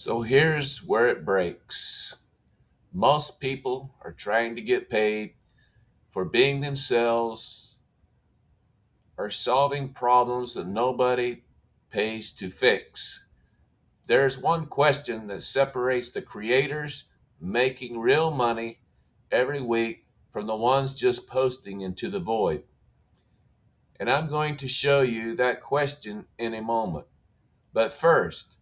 So here's where it breaks. Most people are trying to get paid for being themselves or solving problems that nobody pays to fix. There's one question that separates the creators making real money every week from the ones just posting into the void. And I'm going to show you that question in a moment. But first,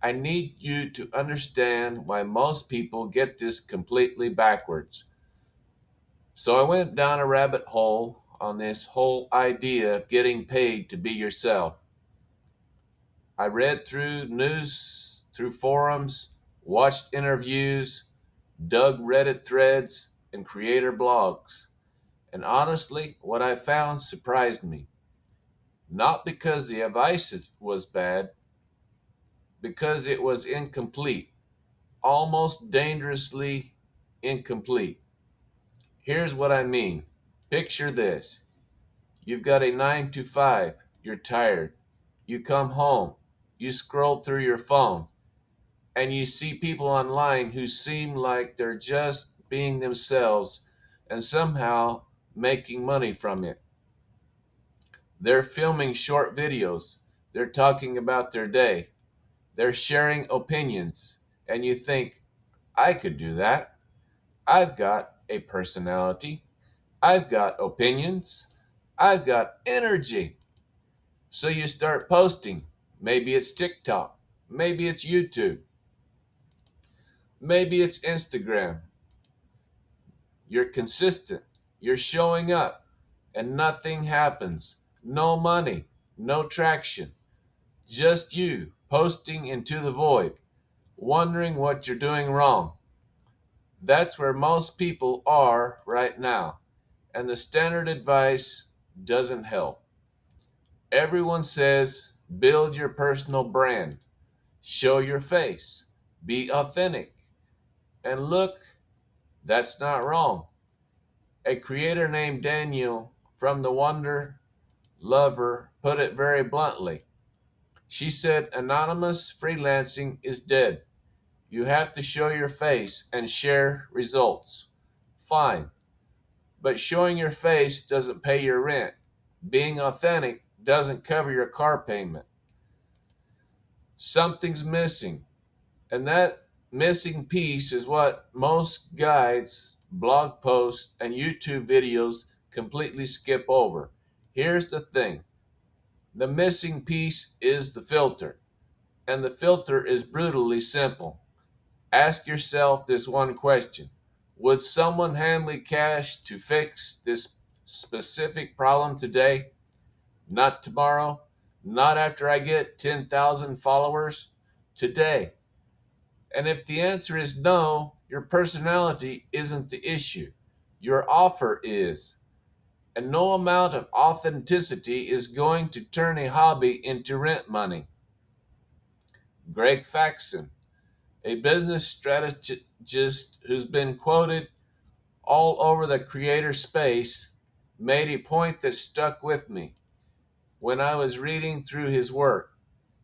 I need you to understand why most people get this completely backwards. So I went down a rabbit hole on this whole idea of getting paid to be yourself. I read through news, through forums, watched interviews, dug Reddit threads, and creator blogs. And honestly, what I found surprised me. Not because the advice was bad, because it was incomplete, almost dangerously incomplete. Here's what I mean. Picture this. You've got a 9 to 5. You're tired. You come home. You scroll through your phone and you see people online who seem like they're just being themselves and somehow making money from it. They're filming short videos. They're talking about their day. They're sharing opinions. And you think, I could do that. I've got a personality. I've got opinions. I've got energy. So you start posting. Maybe it's TikTok. Maybe it's YouTube. Maybe it's Instagram. You're consistent. You're showing up. And nothing happens. No money. No traction. Just you posting into the void, wondering what you're doing wrong. That's where most people are right now. And the standard advice doesn't help. Everyone says build your personal brand, show your face, be authentic. And look, that's not wrong. A creator named Daniel from The Wonder Lover put it very bluntly. She said, anonymous freelancing is dead. You have to show your face and share results. Fine, but showing your face doesn't pay your rent. Being authentic doesn't cover your car payment. Something's missing. And that missing piece is what most guides, blog posts, and YouTube videos completely skip over. Here's the thing. The missing piece is the filter. And the filter is brutally simple. Ask yourself this one question. Would someone hand me cash to fix this specific problem today? Not tomorrow, not after I get 10,000 followers, today. And if the answer is no, your personality isn't the issue. Your offer is. And no amount of authenticity is going to turn a hobby into rent money. Greg Faxon, a business strategist who's been quoted all over the creator space, made a point that stuck with me when I was reading through his work.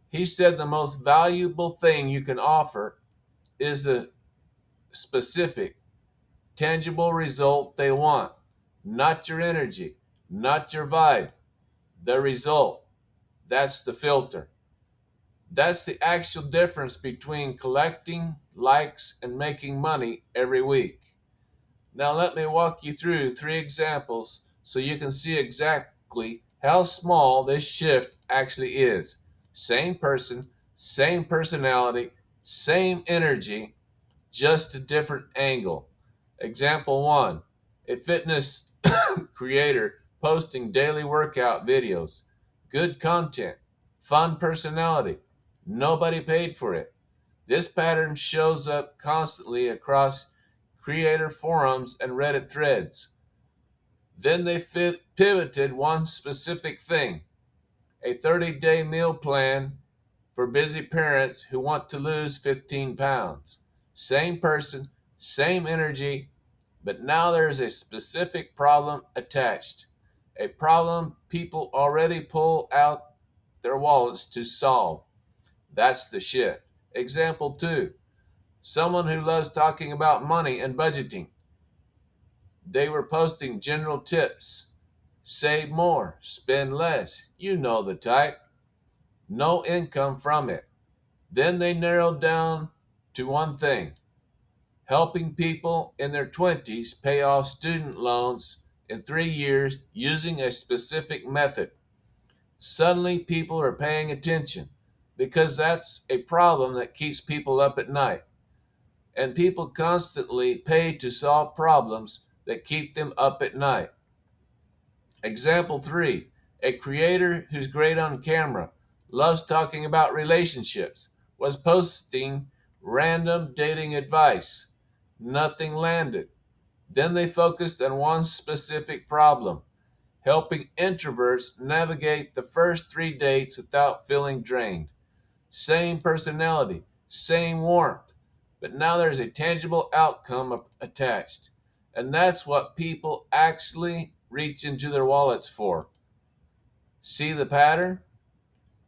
He said the most valuable thing you can offer is the specific, tangible result they want, not your energy, not your vibe, the result. That's the filter. That's the actual difference between collecting likes and making money every week. Now, let me walk you through 3 examples so you can see exactly how small this shift actually is. Same person, same personality, same energy, just a different angle. Example 1, a fitness creator posting daily workout videos. Good content, fun personality. Nobody paid for it. This pattern shows up constantly across creator forums and Reddit threads. Then they pivoted one specific thing, a 30-day meal plan for busy parents who want to lose 15 pounds. Same person, same energy, but now there's a specific problem attached, a problem people already pull out their wallets to solve. That's the shift. Example 2. Someone who loves talking about money and budgeting. They were posting general tips. Save more, spend less. You know the type. No income from it. Then they narrowed down to one thing: helping people in their 20s pay off student loans in 3 years using a specific method. Suddenly, people are paying attention because that's a problem that keeps people up at night. And people constantly pay to solve problems that keep them up at night. Example 3. A creator who's great on camera, loves talking about relationships, was posting random dating advice. Nothing landed. Then they focused on one specific problem: helping introverts navigate the first 3 dates without feeling drained. Same personality, same warmth, but now there's a tangible outcome attached. And that's what people actually reach into their wallets for. See the pattern?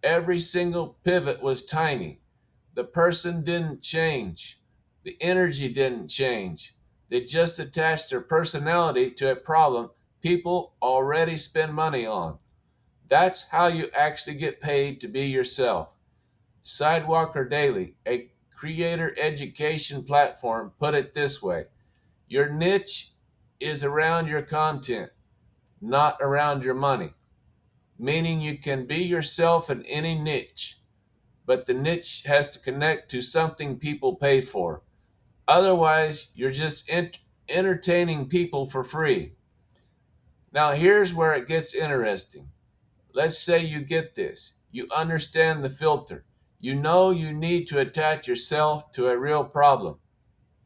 Every single pivot was tiny. The person didn't change. The energy didn't change. They just attached their personality to a problem people already spend money on. That's how you actually get paid to be yourself. Sidewalker Daily, a creator education platform, put it this way: your niche is around your content, not around your money. Meaning you can be yourself in any niche, but the niche has to connect to something people pay for. Otherwise, you're just entertaining people for free. Now, here's where it gets interesting. Let's say you get this. You understand the filter. You know you need to attach yourself to a real problem.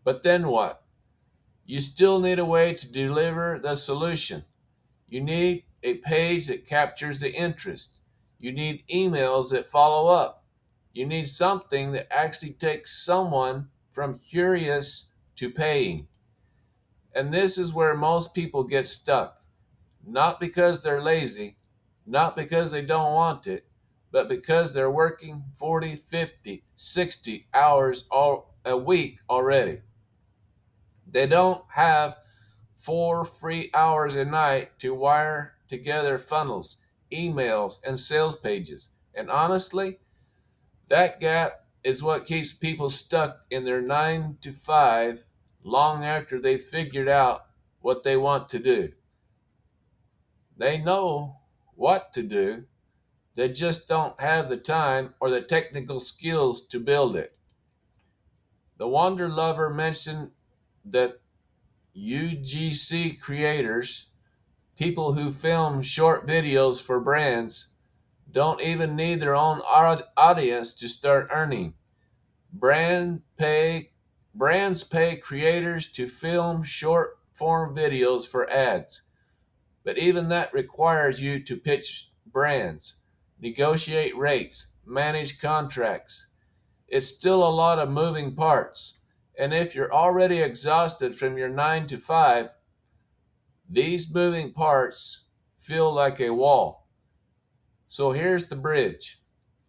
But then what? You still need a way to deliver the solution. You need a page that captures the interest. You need emails that follow up. You need something that actually takes someone from curious to paying. And this is where most people get stuck. Not because they're lazy, not because they don't want it, but because they're working 40, 50, 60 hours a week already. They don't have 4 free hours a night to wire together funnels, emails, and sales pages. And honestly, that gap is what keeps people stuck in their 9 to 5 long after they've figured out what they want to do. They know what to do, they just don't have the time or the technical skills to build it. The Wander Lover mentioned that UGC creators, people who film short videos for brands, don't even need their own audience to start earning. Brand pay, Brands pay creators to film short form videos for ads. But even that requires you to pitch brands, negotiate rates, manage contracts. It's still a lot of moving parts. And if you're already exhausted from your 9 to 5, these moving parts feel like a wall. So here's the bridge.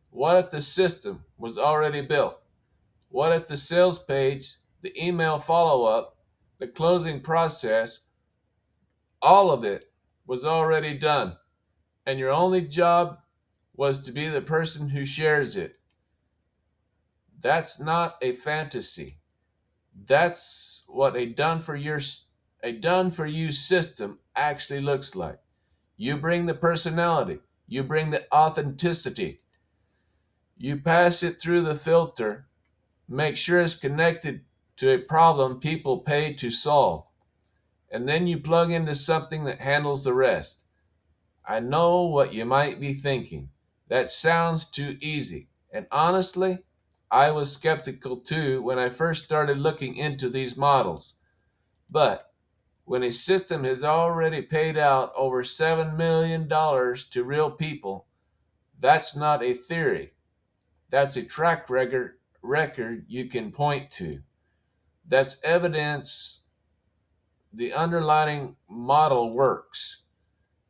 What if the system was already built? What if the sales page, the email follow up, the closing process, all of it was already done, and your only job was to be the person who shares it? That's not a fantasy. That's what a done for you system actually looks like. You bring the personality, you bring the authenticity, you pass it through the filter, make sure it's connected to a problem people pay to solve, and then you plug into something that handles the rest. I know what you might be thinking. That sounds too easy. And honestly, I was skeptical too when I first started looking into these models. But when a system has already paid out over $7 million to real people, that's not a theory. That's a record you can point to. That's evidence the underlying model works.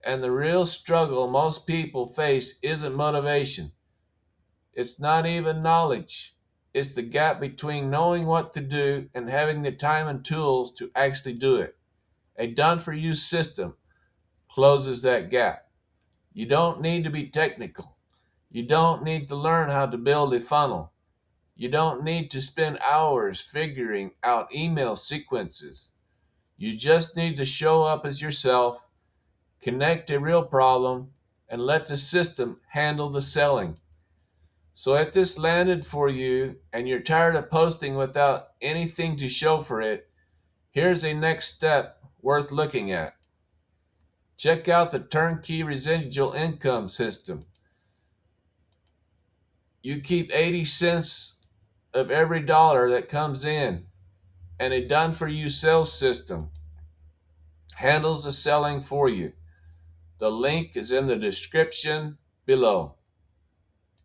And the real struggle most people face isn't motivation. It's not even knowledge. It's the gap between knowing what to do and having the time and tools to actually do it. A done-for-you system closes that gap. You don't need to be technical. You don't need to learn how to build a funnel. You don't need to spend hours figuring out email sequences. You just need to show up as yourself, connect a real problem, and let the system handle the selling. So if this landed for you and you're tired of posting without anything to show for it, here's a next step worth looking at. Check out the turnkey residual income system. You keep 80 cents of every dollar that comes in, and a done-for-you sales system handles the selling for you. The link is in the description below.